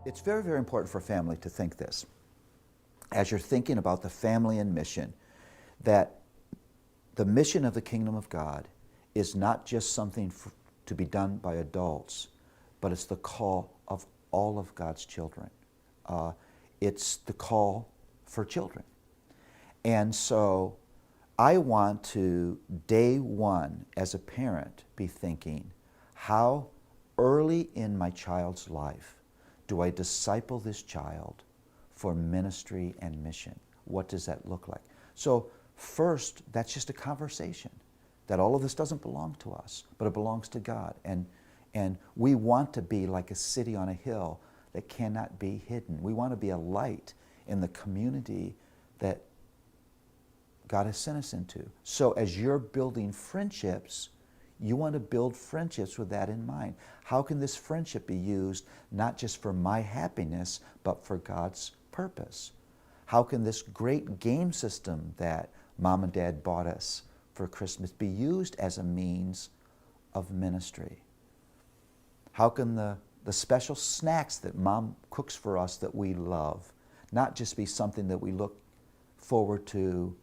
It's very, very important for a family to think this. As you're thinking about the family and mission, that the mission of the kingdom of God is not just something to be done by adults, but it's the call of all of God's children. It's the call for children. And so I want to, day one, as a parent, be thinking, how early in my child's life do I disciple this child for ministry and mission? What does that look like? So first, that's just a conversation, that all of this doesn't belong to us, but it belongs to God. And we want to be like a city on a hill that cannot be hidden. We want to be a light in the community that God has sent us into. So as you're building friendships, you want to build friendships with that in mind. How can this friendship be used not just for my happiness, but for God's purpose? How can this great game system that Mom and Dad bought us for Christmas be used as a means of ministry? How can the special snacks that Mom cooks for us that we love not just be something that we look forward to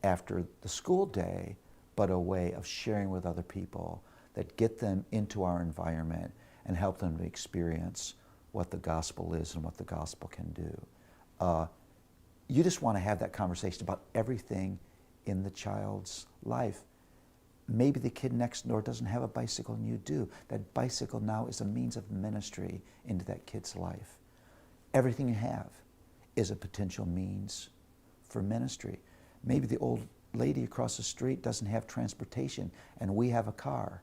after the school day, but a way of sharing with other people that get them into our environment and help them to experience what the gospel is and what the gospel can do. You just want to have that conversation about everything in the child's life. Maybe the kid next door doesn't have a bicycle and you do. That bicycle now is a means of ministry into that kid's life. Everything you have is a potential means for ministry. Maybe the old lady across the street doesn't have transportation and we have a car.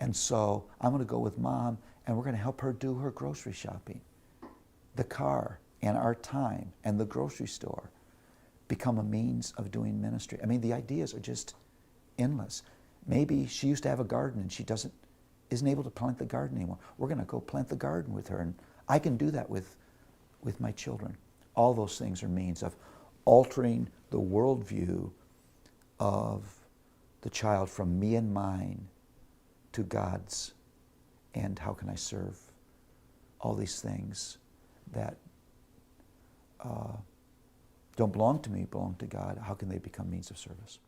And so I'm going to go with Mom and we're going to help her do her grocery shopping. The car and our time and the grocery store become a means of doing ministry. I mean, the ideas are just endless. Maybe she used to have a garden and she isn't able to plant the garden anymore. We're going to go plant the garden with her, and I can do that with my children. All those things are means of altering the worldview of the child from me and mine to God's, and how can I serve all these things that don't belong to me, belong to God. How can they become means of service?